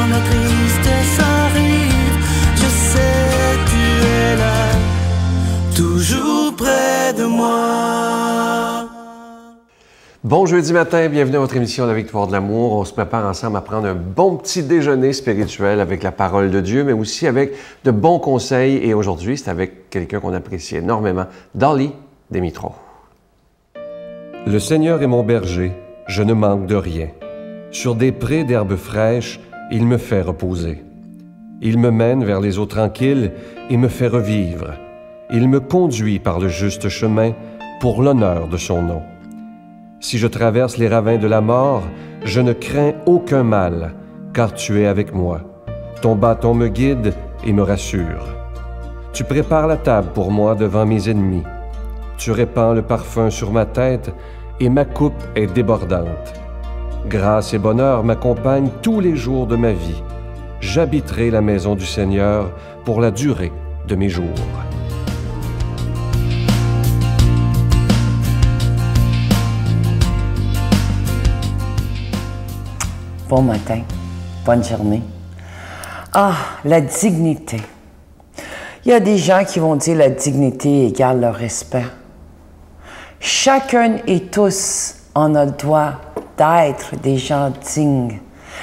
quand la tristesse arrive, je sais tu es là, toujours près de moi. Bon jeudi matin, bienvenue à votre émission La Victoire de l'amour. On se prépare ensemble à prendre un bon petit déjeuner spirituel avec la parole de Dieu, mais aussi avec de bons conseils. Et aujourd'hui, c'est avec quelqu'un qu'on apprécie énormément, Dolly Demitro. Le Seigneur est mon berger, je ne manque de rien. Sur des prés d'herbes fraîches, il me fait reposer. Il me mène vers les eaux tranquilles et me fait revivre. Il me conduit par le juste chemin pour l'honneur de son nom. Si je traverse les ravins de la mort, je ne crains aucun mal, car tu es avec moi. Ton bâton me guide et me rassure. Tu prépares la table pour moi devant mes ennemis. Tu répands le parfum sur ma tête et ma coupe est débordante. Grâce et bonheur m'accompagnent tous les jours de ma vie. J'habiterai la maison du Seigneur pour la durée de mes jours. Bon matin, bonne journée. Ah, la dignité. Il y a des gens qui vont dire la dignité égale le respect. Chacun et tous en a le droit d'être des gens dignes.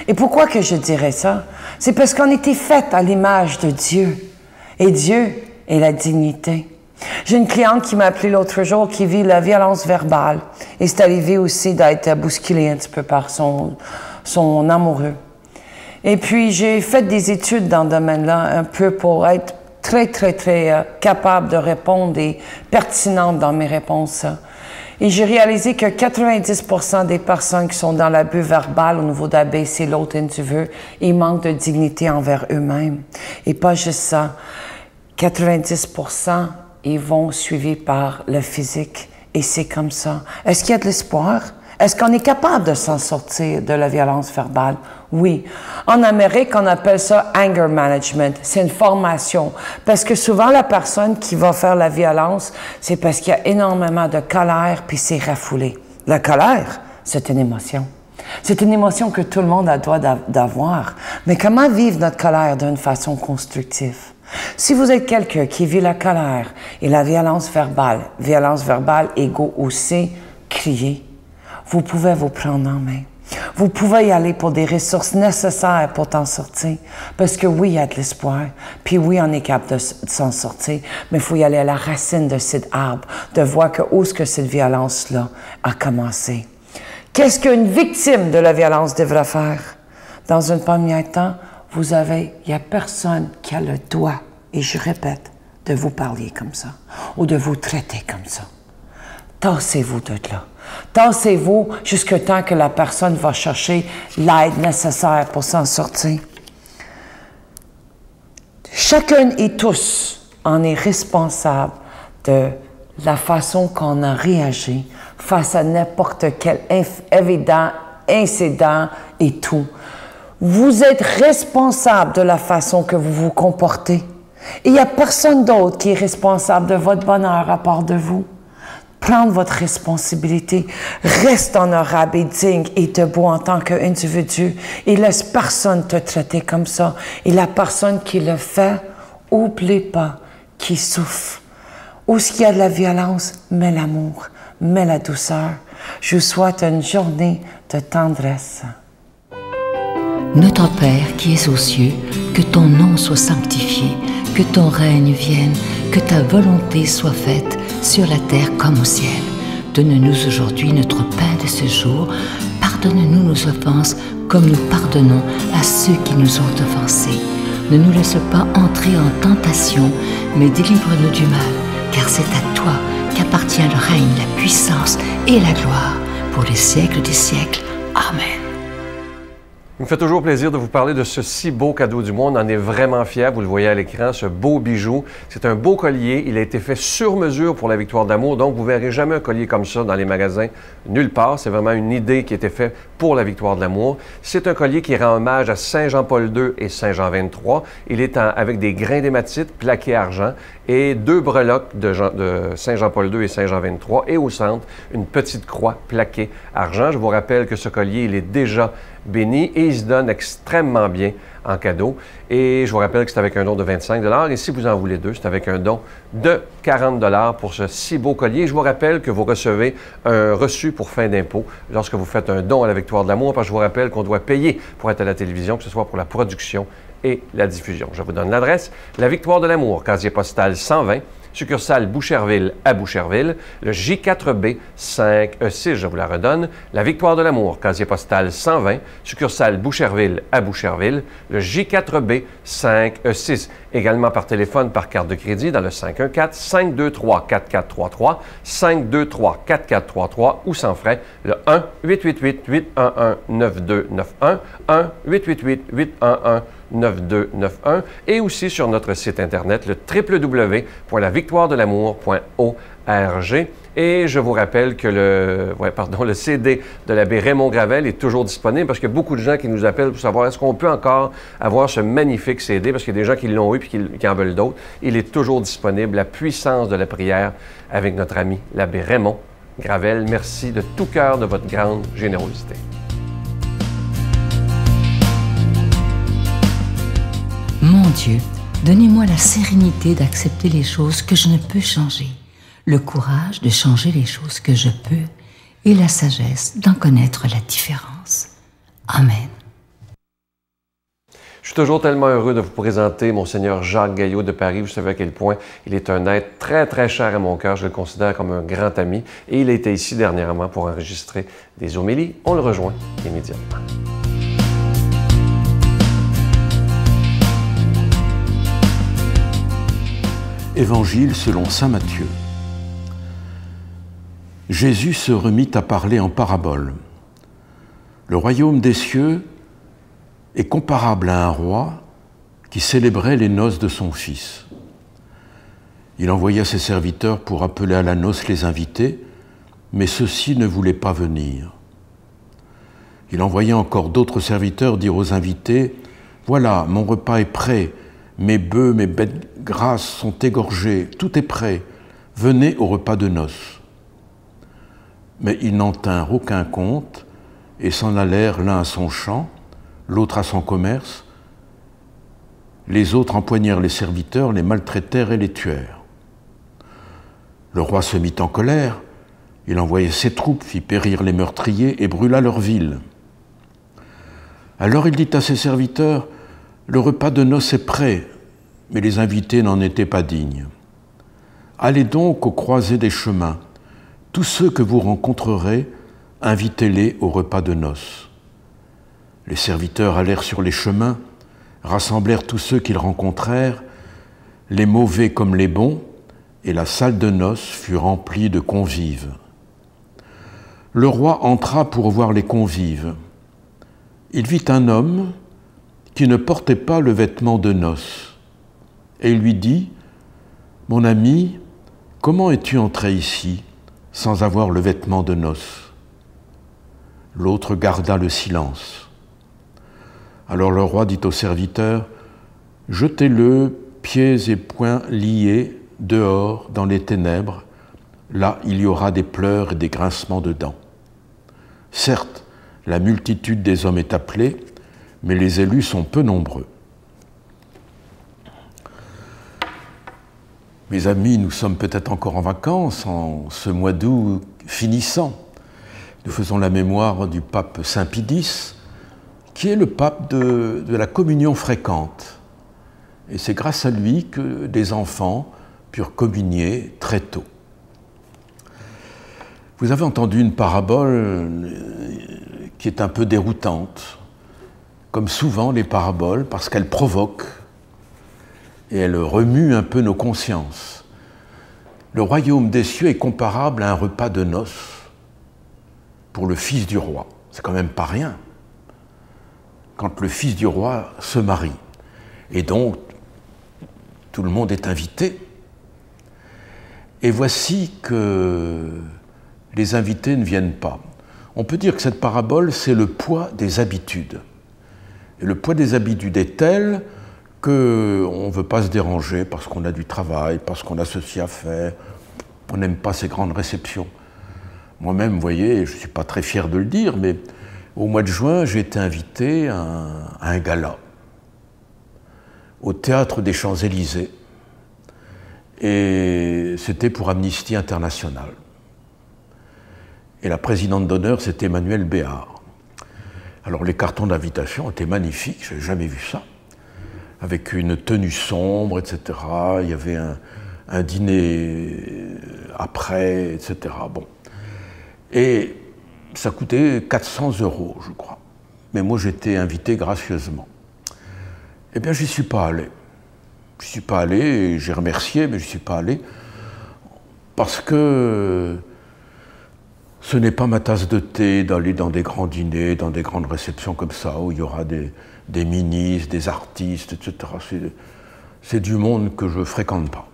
Et pourquoi que je dirais ça? C'est parce qu'on était fait à l'image de Dieu. Et Dieu est la dignité. J'ai une cliente qui m'a appelé l'autre jour qui vit la violence verbale. Et c'est arrivé aussi d'être bousculée un petit peu par son amoureux. Et puis, j'ai fait des études dans ce domaine-là, un peu pour être très capable de répondre et pertinente dans mes réponses. Et j'ai réalisé que 90% des personnes qui sont dans l'abus verbal au niveau d'abaisser l'autre individu, ils manquent de dignité envers eux-mêmes. Et pas juste ça, 90%, ils vont suivis par le physique. Et c'est comme ça. Est-ce qu'il y a de l'espoir? Est-ce qu'on est capable de s'en sortir de la violence verbale? Oui. En Amérique, on appelle ça anger management. C'est une formation. Parce que souvent, la personne qui va faire la violence, c'est parce qu'il y a énormément de colère puis c'est refoulé. La colère, c'est une émotion. C'est une émotion que tout le monde a le droit d'avoir. Mais comment vivre notre colère d'une façon constructive? Si vous êtes quelqu'un qui vit la colère et la violence verbale égale aussi crier, vous pouvez vous prendre en main. Vous pouvez y aller pour des ressources nécessaires pour t'en sortir. Parce que oui, il y a de l'espoir. Puis oui, on est capable de s'en sortir. Mais il faut y aller à la racine de cet arbre, de voir que où est-ce que cette violence-là a commencé. Qu'est-ce qu'une victime de la violence devrait faire? Dans un premier temps, il n'y a personne qui a le droit, et je répète, de vous parler comme ça, ou de vous traiter comme ça. Tassez-vous de là. Tassez-vous jusqu'au temps que la personne va chercher l'aide nécessaire pour s'en sortir. Chacun et tous en est responsable de la façon qu'on a réagi face à n'importe quel évident incident et tout. Vous êtes responsable de la façon que vous vous comportez. Et il n'y a personne d'autre qui est responsable de votre bonheur à part de vous. Prendre votre responsabilité, reste honorable et digne et debout en tant qu'individu et laisse personne te traiter comme ça. Et la personne qui le fait, oublie pas qu'il souffre. Où est-ce qu'il y a de la violence, mets l'amour, mets la douceur. Je vous souhaite une journée de tendresse. Notre Père qui es aux cieux, que ton nom soit sanctifié, que ton règne vienne, que ta volonté soit faite sur la terre comme au ciel. Donne-nous aujourd'hui notre pain de ce jour. Pardonne-nous nos offenses comme nous pardonnons à ceux qui nous ont offensés. Ne nous laisse pas entrer en tentation, mais délivre-nous du mal, car c'est à toi qu'appartient le règne, la puissance et la gloire pour les siècles des siècles. Amen. Il me fait toujours plaisir de vous parler de ce si beau cadeau du mois. On en est vraiment fiers. Vous le voyez à l'écran, ce beau bijou. C'est un beau collier. Il a été fait sur mesure pour la Victoire d'amour. Donc, vous ne verrez jamais un collier comme ça dans les magasins nulle part. C'est vraiment une idée qui a été faite pour la Victoire de l'amour. C'est un collier qui rend hommage à Saint Jean-Paul II et Saint Jean XXIII. Il est avec des grains d'hématite plaqués argent et 2 breloques de Saint Jean-Paul II et Saint Jean XXIII. Et au centre, une petite croix plaquée argent. Je vous rappelle que ce collier, il est déjà bénis et ils se donnent extrêmement bien en cadeau. Et je vous rappelle que c'est avec un don de 25 $ et si vous en voulez deux, c'est avec un don de 40 $ pour ce si beau collier. Je vous rappelle que vous recevez un reçu pour fin d'impôt lorsque vous faites un don à la Victoire de l'amour, parce que je vous rappelle qu'on doit payer pour être à la télévision, que ce soit pour la production et la diffusion. Je vous donne l'adresse. La Victoire de l'amour, casier postal 120, succursale Boucherville à Boucherville, le J4B 5E6, je vous la redonne. La Victoire de l'amour, casier postal 120, succursale Boucherville à Boucherville, le J4B 5E6. Également par téléphone, par carte de crédit dans le 514-523-4433, 523-4433 ou sans frais, le 1-888-811-9291, 1-888-811-9291 et aussi sur notre site Internet, le www.lavictoiredelamour.org. Et je vous rappelle que le CD de l'abbé Raymond Gravel est toujours disponible parce qu'il y a beaucoup de gens qui nous appellent pour savoir est-ce qu'on peut encore avoir ce magnifique CD parce qu'il y a des gens qui l'ont eu et qui en veulent d'autres. Il est toujours disponible, La puissance de la prière avec notre ami l'abbé Raymond Gravel. Merci de tout cœur de votre grande générosité. Mon Dieu, donnez-moi la sérénité d'accepter les choses que je ne peux changer, le courage de changer les choses que je peux et la sagesse d'en connaître la différence. Amen. Je suis toujours tellement heureux de vous présenter Monseigneur Jacques Gaillot de Paris. Vous savez à quel point il est un être très, très cher à mon cœur. Je le considère comme un grand ami. Et il était ici dernièrement pour enregistrer des homélies. On le rejoint immédiatement. Évangile selon saint Matthieu. Jésus se remit à parler en parabole. Le royaume des cieux est comparable à un roi qui célébrait les noces de son fils. Il envoya ses serviteurs pour appeler à la noce les invités, mais ceux-ci ne voulaient pas venir. Il envoya encore d'autres serviteurs dire aux invités « Voilà, mon repas est prêt, mes bœufs, mes bêtes grasses sont égorgés, tout est prêt, venez au repas de noces. » Mais ils n'en tinrent aucun compte et s'en allèrent l'un à son champ, l'autre à son commerce. Les autres empoignèrent les serviteurs, les maltraitèrent et les tuèrent. Le roi se mit en colère, il envoya ses troupes, fit périr les meurtriers et brûla leur ville. Alors il dit à ses serviteurs, « Le repas de noces est prêt, mais les invités n'en étaient pas dignes. Allez donc aux croisées des chemins, tous ceux que vous rencontrerez, invitez-les au repas de noces. » Les serviteurs allèrent sur les chemins, rassemblèrent tous ceux qu'ils rencontrèrent, les mauvais comme les bons, et la salle de noces fut remplie de convives. Le roi entra pour voir les convives. Il vit un homme qui ne portait pas le vêtement de noces, et il lui dit « Mon ami, comment es-tu entré ici sans avoir le vêtement de noces ?» L'autre garda le silence. Alors le roi dit aux serviteurs, « Jetez-le, pieds et poings liés, dehors, dans les ténèbres, là il y aura des pleurs et des grincements de dents. Certes, la multitude des hommes est appelée, mais les élus sont peu nombreux. » Mes amis, nous sommes peut-être encore en vacances, en ce mois d'août finissant. Nous faisons la mémoire du pape Saint Pie X, qui est le pape de la communion fréquente. Et c'est grâce à lui que des enfants purent communier très tôt. Vous avez entendu une parabole qui est un peu déroutante, comme souvent les paraboles, parce qu'elles provoquent et elles remuent un peu nos consciences. Le royaume des cieux est comparable à un repas de noces pour le fils du roi. C'est quand même pas rien quand le fils du roi se marie. Et donc, tout le monde est invité. Et voici que les invités ne viennent pas. On peut dire que cette parabole, c'est le poids des habitudes. Et le poids des habitudes est tel qu'on ne veut pas se déranger parce qu'on a du travail, parce qu'on a ceci à faire. On n'aime pas ces grandes réceptions. Moi-même, vous voyez, je ne suis pas très fier de le dire, mais Au mois de juin, j'ai été invité à un gala au Théâtre des Champs-Élysées. Et c'était pour Amnesty International. Et la présidente d'honneur, c'était Emmanuelle Béard. Alors les cartons d'invitation étaient magnifiques, je n'avais jamais vu ça. Avec une tenue sombre, etc. Il y avait un dîner après, etc. Bon. Et ça coûtait 400 €, je crois. Mais moi, j'étais invité gracieusement. Eh bien, j'y suis pas allé. Je suis pas allé, et j'ai remercié, mais je suis pas allé. Parce que ce n'est pas ma tasse de thé d'aller dans des grands dîners, dans des grandes réceptions comme ça, où il y aura des ministres, des artistes, etc. C'est du monde que je ne fréquente pas.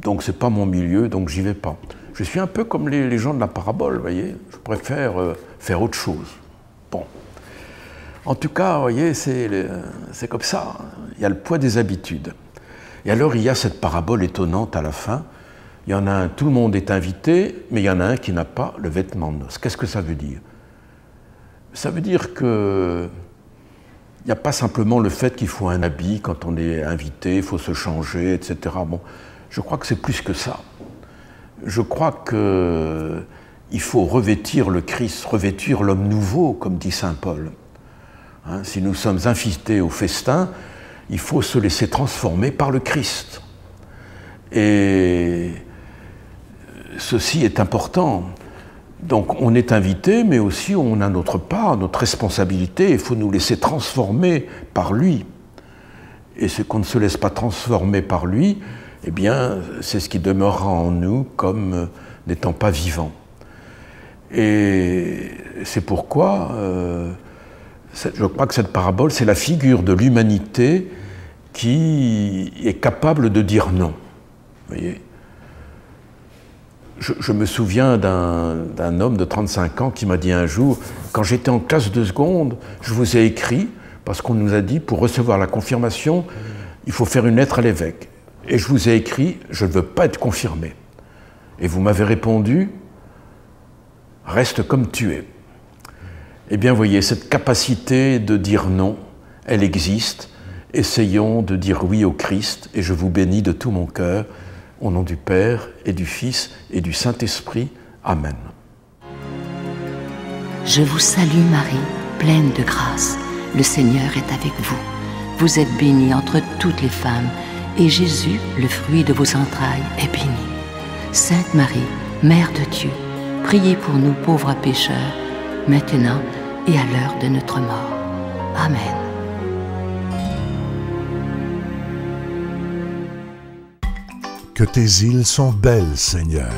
Donc c'est pas mon milieu, donc j'y vais pas. Je suis un peu comme les gens de la parabole, vous voyez. Je préfère faire autre chose. Bon. En tout cas, vous voyez, c'est comme ça. Il y a le poids des habitudes. Et alors il y a cette parabole étonnante à la fin. Il y en a un, tout le monde est invité, mais il y en a un qui n'a pas le vêtement de noces. Qu'est-ce que ça veut dire? Ça veut dire que il n'y a pas simplement le fait qu'il faut un habit quand on est invité, il faut se changer, etc. Bon, je crois que c'est plus que ça. Je crois qu'il faut revêtir le Christ, revêtir l'homme nouveau, comme dit saint Paul. Hein, si nous sommes invités au festin, il faut se laisser transformer par le Christ. Et ceci est important. Donc on est invité, mais aussi on a notre part, notre responsabilité. Il faut nous laisser transformer par lui. Et ce qu'on ne se laisse pas transformer par lui, eh bien, c'est ce qui demeurera en nous comme n'étant pas vivant. Et c'est pourquoi je crois que cette parabole, c'est la figure de l'humanité qui est capable de dire non. Vous voyez ? Je me souviens d'un homme de 35 ans qui m'a dit un jour, quand j'étais en classe de seconde, je vous ai écrit, parce qu'on nous a dit, pour recevoir la confirmation, il faut faire une lettre à l'évêque. Et je vous ai écrit, je ne veux pas être confirmé. Et vous m'avez répondu, reste comme tu es. Eh bien, vous voyez, cette capacité de dire non, elle existe. Essayons de dire oui au Christ, et je vous bénis de tout mon cœur, au nom du Père et du Fils et du Saint-Esprit. Amen. Je vous salue Marie, pleine de grâce. Le Seigneur est avec vous. Vous êtes bénie entre toutes les femmes, et Jésus, le fruit de vos entrailles, est béni. Sainte Marie, Mère de Dieu, priez pour nous pauvres pécheurs, maintenant et à l'heure de notre mort. Amen. Que tes îles sont belles, Seigneur.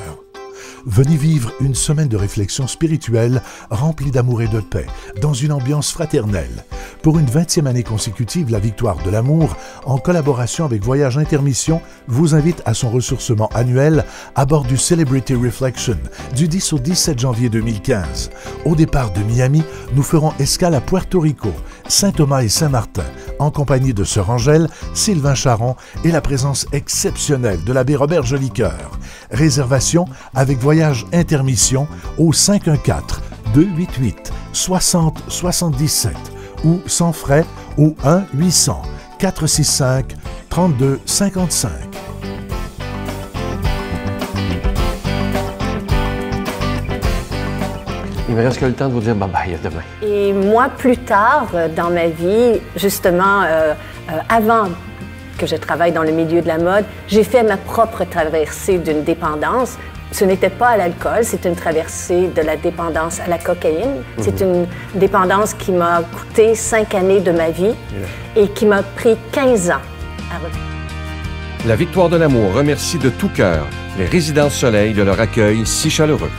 Venez vivre une semaine de réflexion spirituelle remplie d'amour et de paix, dans une ambiance fraternelle. Pour une 20e année consécutive, la Victoire de l'amour, en collaboration avec Voyage Intermission, vous invite à son ressourcement annuel à bord du Celebrity Reflection du 10 au 17 janvier 2015. Au départ de Miami, nous ferons escale à Puerto Rico, Saint-Thomas et Saint-Martin, en compagnie de Sœur Angèle, Sylvain Charon et la présence exceptionnelle de l'abbé Robert Jolicoeur. Réservation avec Voyage Intermission au 514-288-6077 ou sans frais au 1-800-465-3255. Il me reste que le temps de vous dire bye-bye, à demain. Et moi, plus tard dans ma vie, justement, avant que je travaille dans le milieu de la mode, j'ai fait ma propre traversée d'une dépendance. Ce n'était pas à l'alcool, c'est une traversée de la dépendance à la cocaïne. C'est une dépendance qui m'a coûté 5 années de ma vie et qui m'a pris 15 ans à revenir. La Victoire de l'amour remercie de tout cœur les Résidences Soleil de leur accueil si chaleureux.